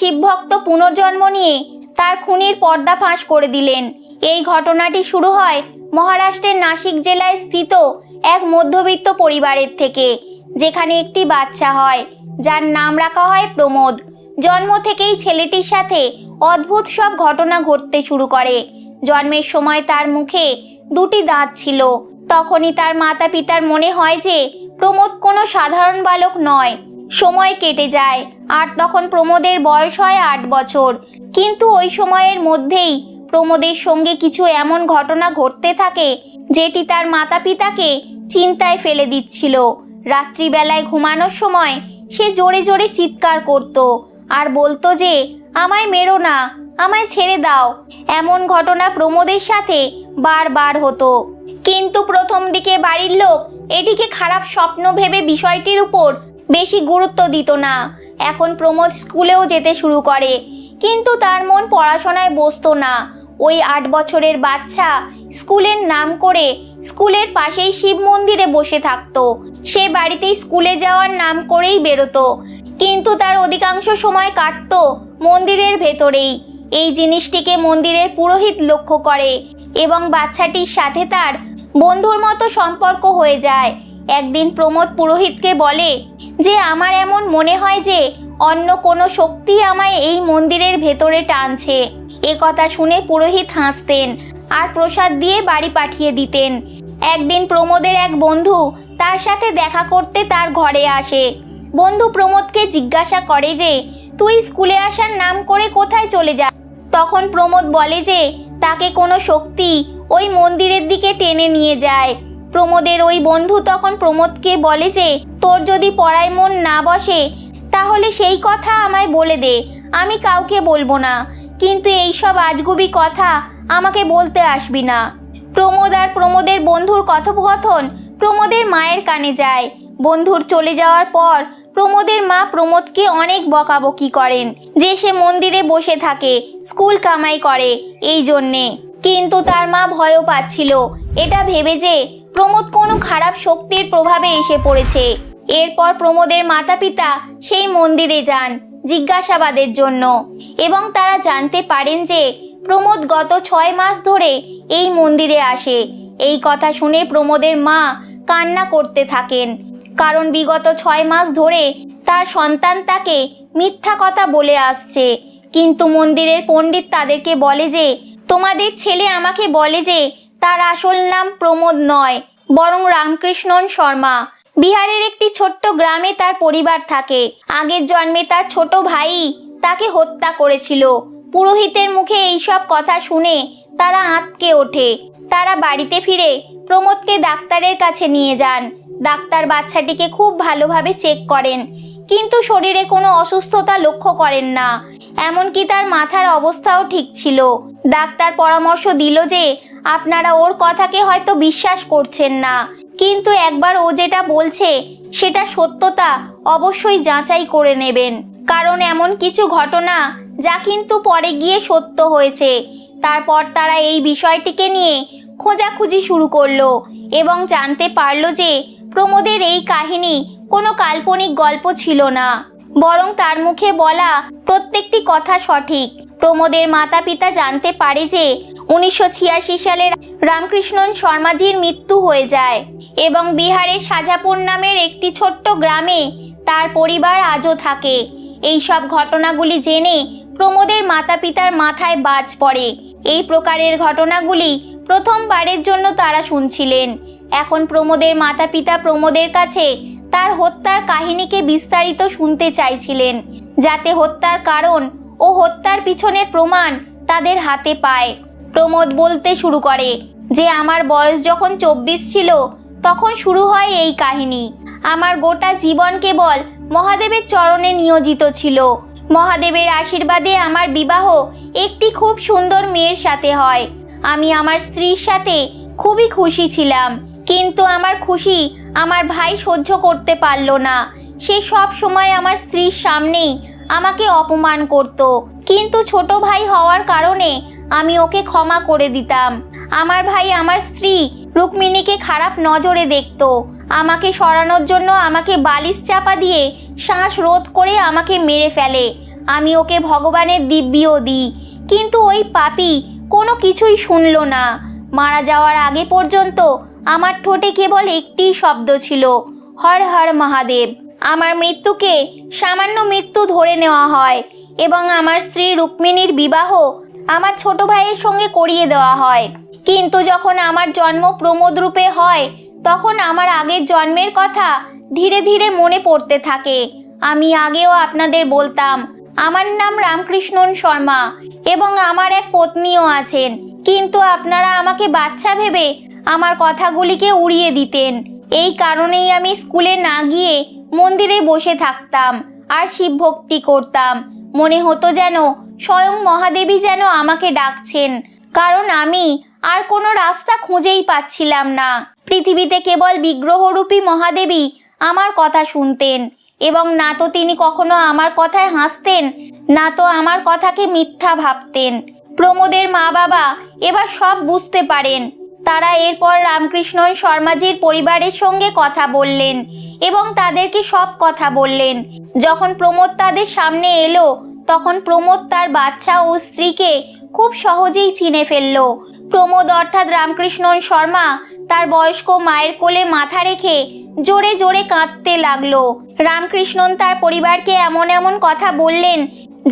শিবভক্ত পুনর্জন্ম নিয়ে তার খুনির পর্দাফাঁস করে দিলেন। এই ঘটনাটি শুরু হয় মহারাষ্ট্রের নাসিক জেলায় স্থিত এক মধ্যবিত্ত পরিবারের থেকে, যেখানে একটি বাচ্চা হয় যার নাম রাখা হয় প্রমোদ। জন্ম থেকেই ছেলেটির সাথে অদ্ভুত সব ঘটনা ঘটতে শুরু করে। জন্মের সময় তার মুখে দুটি দাঁত ছিল। তখনই তার মাতা পিতার মনে হয় যে প্রমোদ কোনো সাধারণ বালক নয়। সময় কেটে যায় আর তখন প্রমোদের বয়স হয় 8 বছর। কিন্তু ওই সময়ের মধ্যেই প্রমোদের সঙ্গে কিছু এমন ঘটনা ঘটতে থাকে যেটি তার মাতা পিতাকে চিন্তায় ফেলে দিচ্ছিল। রাত্রিবেলায় ঘুমানোর সময় সে জোরে জোরে চিৎকার করত আর বলতো যে আমায় মেরো না, আমায় ছেড়ে দাও। এমন ঘটনা প্রমোদের সাথে বারবার হতো। কিন্তু প্রথম দিকে বাড়ির লোক এটিকে খারাপ স্বপ্ন ভেবে বিষয়টির উপর বেশি গুরুত্ব দিত না। এখন প্রমোদ স্কুলেও যেতে শুরু করে, কিন্তু তার মন পড়াশোনায় বসতো না। ওই 8 বছরের বাচ্চা স্কুলের নাম করে স্কুলের পাশেই শিব মন্দিরে বসে থাকতো। সে বাড়িতেই স্কুলে যাওয়ার নাম করেই বেরোতো, কিন্তু তার অধিকাংশ সময় কাটতো মন্দিরের ভেতরেই। এই জিনিসটিকে মন্দিরের পুরোহিত লক্ষ্য করে এবং বাচ্চাটির সাথে তার বন্ধুর মতো সম্পর্ক হয়ে যায়। একদিন প্রমোদ পুরোহিতকে বলে যে আমার এমন মনে হয় যে অন্য কোনো শক্তি আমায় এই মন্দিরের ভেতরে টানছে। এ কথা শুনে পুরোহিত হাসতেন আর প্রসাদ দিয়ে বাড়ি পাঠিয়ে দিতেন। একদিন প্রমোদের এক বন্ধু তার সাথে দেখা করতে তার ঘরে আসে। বন্ধু প্রমোদকে জিজ্ঞাসা করে যে তুই স্কুলে আসার নাম করে কোথায় চলে যা। তখন প্রমোদ বলে যে তাকে কোনো শক্তি ওই মন্দিরের দিকে টেনে নিয়ে যায়। প্রমোদের ওই বন্ধু তখন প্রমোদকে বলে যে তোর যদি পড়ায় মন না বসে তাহলে সেই কথা আমায় বলে দে, আমি কাউকে বলবো না, কিন্তু এইসব আজগুবি কথা আমাকে বলতে আসবি না। প্রমোদ আর প্রমোদের বন্ধুর কথোপকথন প্রমোদের মায়ের কানে যায়। বন্ধুর চলে যাওয়ার পর প্রমোদের মা প্রমোদকে অনেক বকাবকি করেন যে সে মন্দিরে বসে থাকে, স্কুল কামাই করে এই জন্যে। কিন্তু তার মা ভয়ও পাচ্ছিল, এটা ভেবে যে প্রমোদ কোনো খারাপ শক্তির প্রভাবে এসে পড়েছে। এরপর প্রমোদের মাতা পিতা সেই মন্দিরে যান জিজ্ঞাসাবাদের জন্য এবং তারা জানতে পারেন যে প্রমোদ গত 6 মাস ধরে এই মন্দিরে আসে। এই কথা শুনে প্রমোদের মা কান্না করতে থাকেন, কারণ বিগত 6 মাস ধরে তার সন্তান তাকে মিথ্যা কথা বলে আসছে। কিন্তু মন্দিরের পণ্ডিত তাদেরকে বলে যে তোমাদের ছেলে আমাকে বলে যে তার আসল নাম প্রমোদ নয়, বরং রামকৃষ্ণন শর্মা। বিহারের একটি ছোট্ট গ্রামে তার পরিবার থাকে। আগের জন্মে তার ছোট ভাই তাকে হত্যা করেছিল। পুরোহিতের মুখে এইসব কথা শুনে তারা আঁতকে ওঠে। তারা বাড়িতে ফিরে প্রমোদকে ডাক্তারের কাছে নিয়ে যান। ডাক্তার বাচ্চাটিকে খুব ভালোভাবে চেক করেন, কিন্তু শরীরে কোনো অসুস্থতা লক্ষ্য করেন না, এমনকি তার মাথার অবস্থাও ঠিক ছিল। ডাক্তার পরামর্শ দিল যে আপনারা ওর কথাকে হয়তো বিশ্বাস করছেন না, কিন্তু একবার ও যেটা বলছে সেটা সত্যতা অবশ্যই যাচাই করে নেবেন, কারণ এমন কিছু ঘটনা যা কিন্তু পরে গিয়ে সত্য হয়েছে। তারপর তারা এই বিষয়টিকে নিয়ে খোঁজাখুঁজি শুরু করলো এবং জানতে পারলো যে প্রমোদের এই কাহিনী কোনো কাল্পনিক গল্প ছিল না, বরং তার মুখে বলা প্রত্যেকটি কথা সঠিক। প্রমোদের মাতা পিতা জানতে পারে যে 1986 সালে রামকৃষ্ণন শর্মাজির মৃত্যু হয়ে যায় এবং বিহারের সাজাপুর নামের একটি ছোট্ট গ্রামে তার পরিবার আজও থাকে। এই সব ঘটনাগুলি জেনে প্রমোদের মাতা পিতার মাথায় বাজ পড়ে। এই প্রকারের ঘটনাগুলি প্রথমবারের জন্য তারা শুনছিলেন। এখন প্রমোদের মাতা পিতা প্রমোদের কাছে তার হত্যার কাহিনীকে বিস্তারিত শুনতে চাইছিলেন, যাতে হত্যার কারণ ও হত্যার পিছনের প্রমাণ তাদের হাতে পায়। প্রমোদ বলতে শুরু করে যে আমার বয়স যখন 24 ছিল তখন শুরু হয় এই কাহিনী। আমার গোটা জীবন কেবল মহাদেবের চরণে নিয়োজিত ছিল। মহাদেবের আশীর্বাদে আমার বিবাহ একটি খুব সুন্দর মেয়ের সাথে হয়। আমি আমার স্ত্রীর সাথে খুবই খুশি ছিলাম, কিন্তু আমার খুশি আমার ভাই সহ্য করতে পারল না। সে সব সময় আমার স্ত্রীর সামনেই আমাকে অপমান করত, কিন্তু ছোট ভাই হওয়ার কারণে আমি ওকে ক্ষমা করে দিতাম। আমার ভাই আমার স্ত্রী রুক্মিণীকে খারাপ নজরে দেখত। আমাকে সরানোর জন্য আমাকে বালিশ চাপা দিয়ে শ্বাস রোধ করে আমাকে মেরে ফেলে। আমি ওকে ভগবানের দিব্যিও দিই, কিন্তু ওই পাপী কোনো কিছুই শুনল না। মারা যাওয়ার আগে পর্যন্ত আমার ঠোঁটে কেবল একটি শব্দ ছিল, হর হর মহাদেব। আমার মৃত্যুকে সামান্য মৃত্যু ধরে নেওয়া হয় এবং আমার স্ত্রী রুক্মিণীর বিবাহ আমার ছোট ভাইয়ের সঙ্গে করিয়ে দেওয়া হয়। কিন্তু যখন আমার জন্ম প্রমোদ রূপে হয়, তখন আমার আগের জন্মের কথা ধীরে ধীরে মনে পড়তে থাকে। আমি আগেও আপনাদের বলতাম আমার নাম রামকৃষ্ণন শর্মা এবং আমার এক পত্নীও আছেন, কিন্তু আপনারা আমাকে বাচ্চা ভেবে আমার কথাগুলিকে উড়িয়ে দিতেন। এই কারণেই আমি স্কুলে না গিয়ে মন্দিরে বসে থাকতাম আর শিব ভক্তি করতাম। মনে হতো যেন স্বয়ং মহাদেবী যেন আমাকে ডাকছেন, কারণ আমি আর কোনো রাস্তা খুঁজেই পাচ্ছিলাম না। পৃথিবীতে কেবল বিগ্রহরূপী মহাদেবী আমার কথা শুনতেন, এবং না তো তিনি কখনো আমার কথায় হাসতেন, না তো আমার কথাকে মিথ্যা ভাবতেন। প্রমোদের মা বাবা এবার সব বুঝতে পারেন। তারা এরপর রামকৃষ্ণন শর্মাজির পরিবারের সঙ্গে কথা বললেন এবং তাদেরকে সব কথা বললেন। যখন প্রমোদ তাদের সামনে এলো, তখন প্রমোদ তার বাচ্চা ও স্ত্রীকে খুব সহজেই চিনে ফেলল। প্রমোদ অর্থাৎ রামকৃষ্ণন শর্মা তার বয়স্ক মায়ের কোলে মাথা রেখে জোরে জোরে কাঁদতে লাগলো। রামকৃষ্ণন তার পরিবারকে এমন এমন কথা বললেন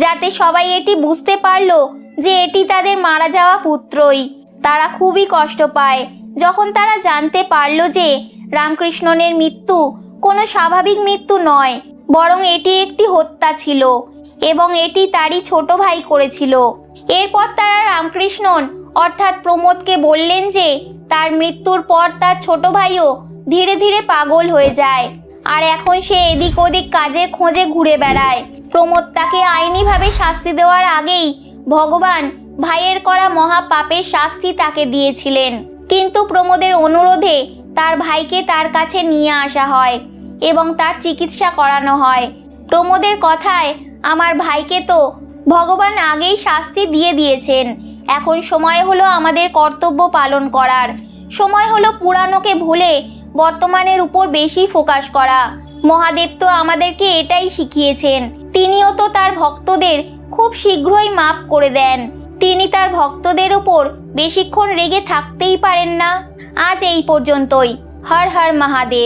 যাতে সবাই এটি বুঝতে পারলো যে এটি তাদের মারা যাওয়া পুত্রই। তারা খুবই কষ্ট পায় যখন তারা জানতে পারলো যে রামকৃষ্ণনের মৃত্যু কোনো স্বাভাবিক মৃত্যু নয়, বরং এটি একটি হত্যা ছিল এবং এটি তারই ছোট ভাই করেছিল। এরপর তারা রামকৃষ্ণন অর্থাৎ প্রমোদকে বললেন যে তার মৃত্যুর পর তার ছোট ভাইও ধীরে ধীরে পাগল হয়ে যায়, আর এখন সে এদিক ওদিক কাজের খোঁজে ঘুরে বেড়ায়। প্রমোদ তাকে আইনিভাবে শাস্তি দেওয়ার আগেই ভগবান ভাইয়ের করা মহাপাপের শাস্তি তাকে দিয়েছিলেন, কিন্তু প্রমোদের অনুরোধে তার ভাইকে তার কাছে নিয়ে আসা হয় এবং তার চিকিৎসা করানো হয়। প্রমোদের কথায় আমার ভাইকে তো ভগবান আগেই শাস্তি দিয়ে দিয়েছেন। এখন সময় হলো আমাদের কর্তব্য পালন করার। সময় হলো পুরানোকে ভুলে বর্তমানের উপর বেশি ফোকাস করা। মহাদেব তো আমাদেরকে এটাই শিখিয়েছেন। তিনিও তো তার ভক্তদের খুব শীঘ্রই মাফ করে দেন। তিনি তার ভক্তদের উপর বেশিক্ষণ রেগে থাকতেই পারেন না। আজ এই পর্যন্তই। হর হর মহাদেব।